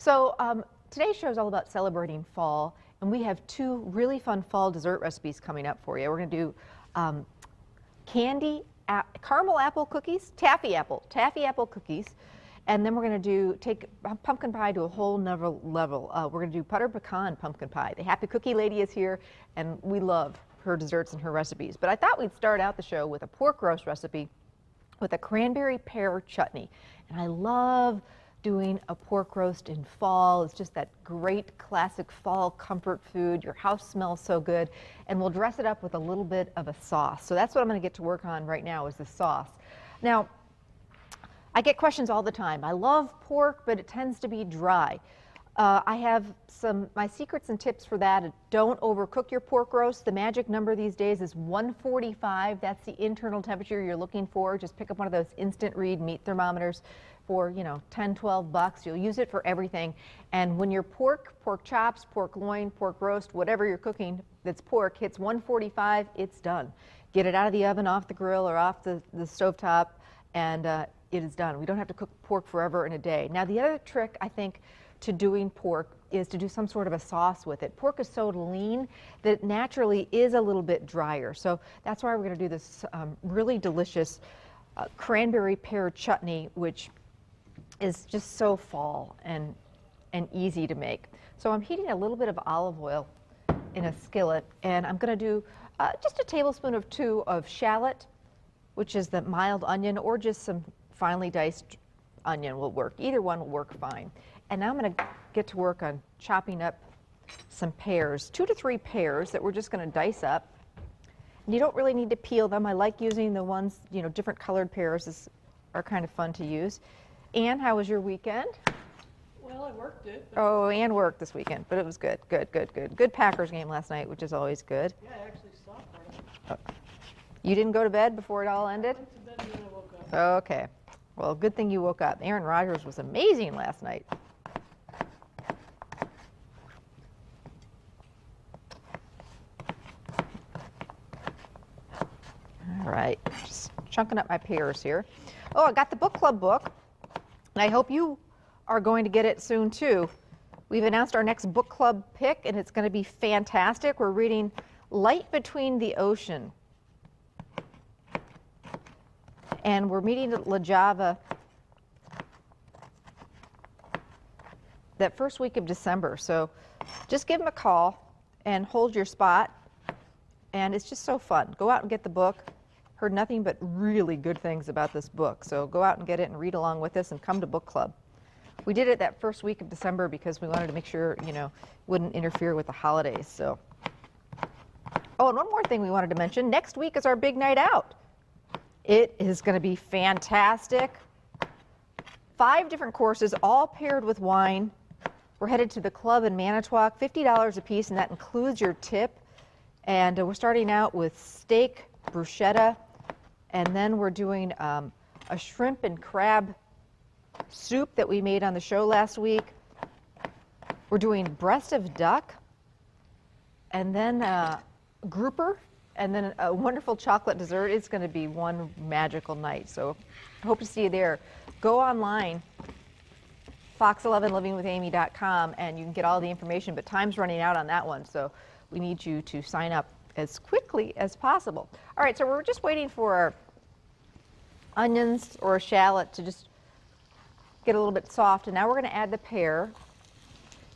So today's show is all about celebrating fall, and we have two really fun fall dessert recipes coming up for you. We're going to do caramel apple cookies, taffy apple cookies, and then we're going to take pumpkin pie to a whole nother level. We're going to do butter pecan pumpkin pie. The Happy Cookie Lady is here, and we love her desserts and her recipes. But I thought we'd start out the show with a pork roast recipe with a cranberry pear chutney. And I love doing a pork roast in fall. It's just that great classic fall comfort food. Your house smells so good. And we'll dress it up with a little bit of a sauce. So that's what I'm going to get to work on right now, is the sauce. Now, I get questions all the time. I love pork, but it tends to be dry. I have my secrets and tips for that. Don't overcook your pork roast. The magic number these days is 145. That's the internal temperature you're looking for. Just pick up one of those instant read meat thermometers for, you know, 10, 12 bucks. You'll use it for everything. And when your pork chops, pork loin, pork roast, whatever you're cooking that's pork hits 145, it's done. Get it out of the oven, off the grill, or off the stovetop, and it is done. We don't have to cook pork forever in a day. Now, the other trick, I think, to doing pork is to do some sort of a sauce with it. Pork is so lean that it naturally is a little bit drier. So that's why we're going to do this really delicious cranberry pear chutney, which is just so fall and easy to make. So I'm heating a little bit of olive oil in a skillet, and I'm going to do just a tablespoon or two of shallot, which is the mild onion, or just some finely diced onion will work. Either one will work fine. And now I'm going to get to work on chopping up some pears, 2 to 3 pears that we're just going to dice up. And you don't really need to peel them. I like using the ones, you know, different colored pears are kind of fun to use. Ann, how was your weekend? Well, I worked it. Oh, Ann worked this weekend, but it was good. Good Packers game last night, which is always good. Yeah, I actually saw part of it. You didn't go to bed before it all ended? I went to bed and then I woke up. Okay. Well, good thing you woke up. Aaron Rodgers was amazing last night. All right, just chunking up my pears here. Oh, I got the book club book, and I hope you are going to get it soon too. We've announced our next book club pick, and it's going to be fantastic. We're reading Light Between the Ocean. And we're meeting at La Java that first week of December. So just give them a call and hold your spot. And it's just so fun. Go out and get the book. Heard nothing but really good things about this book. So go out and get it and read along with us and come to book club. We did it that first week of December because we wanted to make sure, you know, wouldn't interfere with the holidays. So, oh, and one more thing we wanted to mention. Next week is our big night out. It is going to be fantastic. 5 different courses, all paired with wine. We're headed to the club in Manitowoc, $50 a piece, and that includes your tip. And we're starting out with steak, bruschetta, and then we're doing a shrimp and crab soup that we made on the show last week. We're doing breast of duck, and then grouper, and then a wonderful chocolate dessert. It's going to be one magical night. So I hope to see you there. Go online, fox11livingwithamy.com, and you can get all the information, but time's running out on that one, so we need you to sign up as quickly as possible. All right, so we're just waiting for our onions or a shallot to just get a little bit soft, and now we're going to add the pear.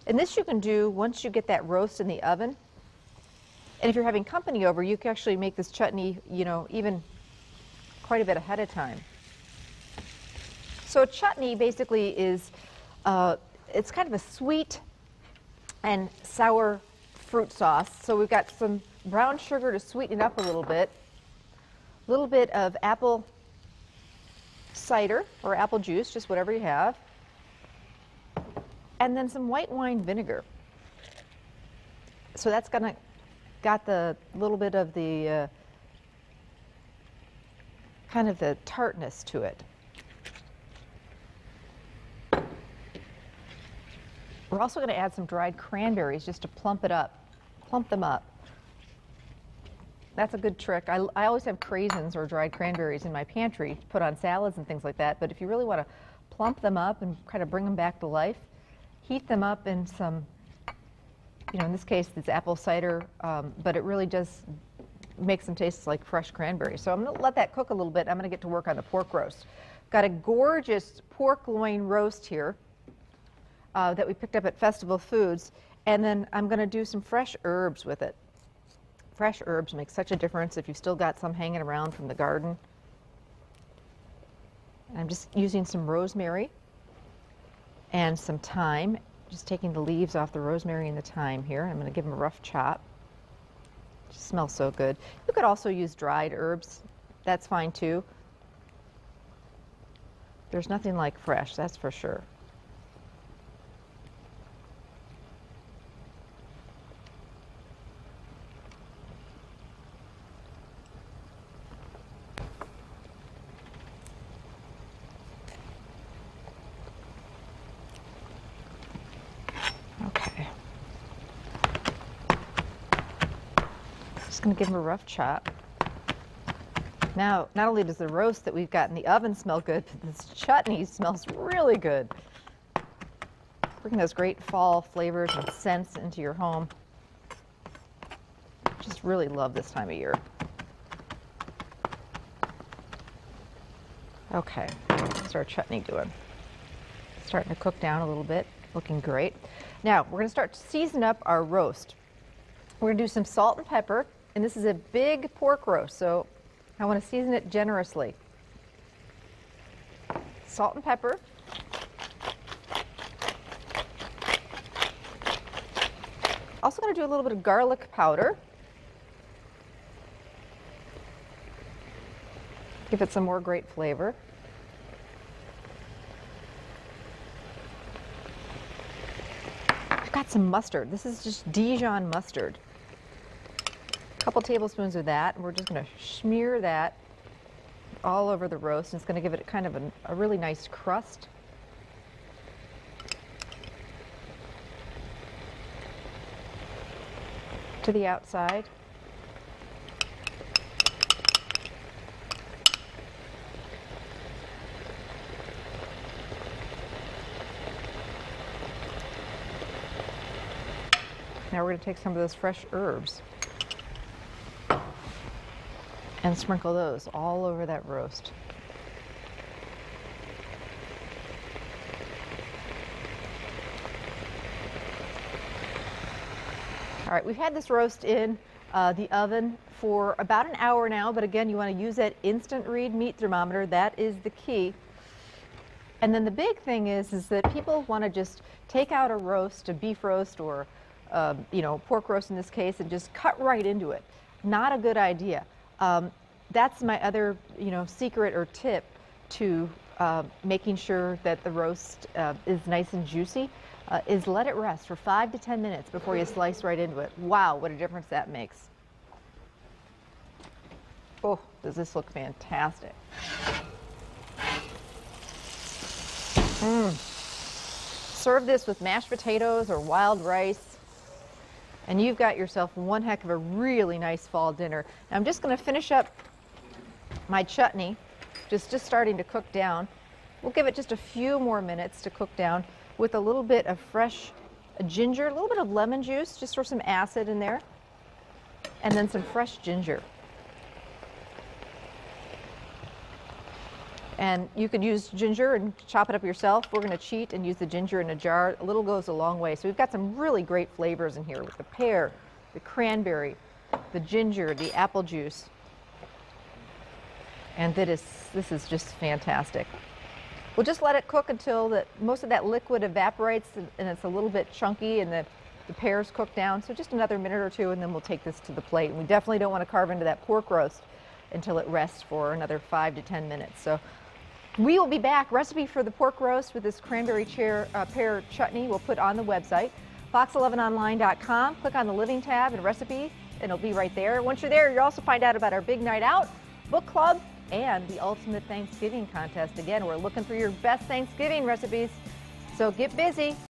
And this you can do once you get that roast in the oven. And if you're having company over, you can actually make this chutney, you know, even quite a bit ahead of time. So a chutney basically is, it's kind of a sweet and sour fruit sauce. So we've got some brown sugar to sweeten it up a little bit of apple cider or apple juice, just whatever you have, and then some white wine vinegar. So that's got the little bit of the kind of the tartness to it. We're also going to add some dried cranberries just to plump them up. That's a good trick. I always have craisins or dried cranberries in my pantry to put on salads and things like that, but if you really want to plump them up and kind of bring them back to life, heat them up in some, in this case, it's apple cider, but it really does makes them taste like fresh cranberries. So I'm going to let that cook a little bit. I'm going to get to work on the pork roast. Got a gorgeous pork loin roast here that we picked up at Festival Foods, and then I'm going to do some fresh herbs with it. Fresh herbs make such a difference if you've still got some hanging around from the garden. I'm just using some rosemary and some thyme, just taking the leaves off the rosemary and the thyme here. I'm going to give them a rough chop. Just smells so good. You could also use dried herbs. That's fine too. There's nothing like fresh, that's for sure. Okay. Just going to give them a rough chop. Now, not only does the roast that we've got in the oven smell good, but this chutney smells really good. Bringing those great fall flavors and scents into your home. Just really love this time of year. Okay, what's our chutney doing? Starting to cook down a little bit, looking great. Now, we're going to start to season up our roast. We're going to do some salt and pepper, and this is a big pork roast, so I want to season it generously. Salt and pepper. Also going to do a little bit of garlic powder. Give it some more great flavor. I've got some mustard. This is just Dijon mustard. A couple tablespoons of that, and we're just going to smear that all over the roast. And it's going to give it kind of a really nice crust. To the outside. Now we're going to take some of those fresh herbs and sprinkle those all over that roast. All right, we've had this roast in the oven for about an hour now, but again, you want to use that instant read meat thermometer. That is the key. And then the big thing is that people want to just take out a roast, a beef roast or pork roast in this case, and just cut right into it. Not a good idea. That's my other, secret or tip to making sure that the roast is nice and juicy, is let it rest for 5 to 10 minutes before you slice right into it. Wow, what a difference that makes. Oh, does this look fantastic. Serve this with mashed potatoes or wild rice, and you've got yourself one heck of a really nice fall dinner. Now I'm just going to finish up my chutney, just starting to cook down. We'll give it just a few more minutes to cook down with a little bit of fresh ginger, a little bit of lemon juice, just for some acid in there, and then some fresh ginger. And you could use ginger and chop it up yourself. We're going to cheat and use the ginger in a jar. A little goes a long way. So we've got some really great flavors in here with the pear, the cranberry, the ginger, the apple juice. And this is just fantastic. We'll just let it cook until most of that liquid evaporates and it's a little bit chunky and the pears cook down. So just another minute or two, and then we'll take this to the plate. And we definitely don't want to carve into that pork roast until it rests for another 5 to 10 minutes. So we will be back. Recipe for the pork roast with this cranberry pear chutney we'll put on the website, fox11online.com. Click on the Living tab and Recipes, and it'll be right there. Once you're there, you'll also find out about our big night out, book club, and the Ultimate Thanksgiving Contest. Again, we're looking for your best Thanksgiving recipes, so get busy.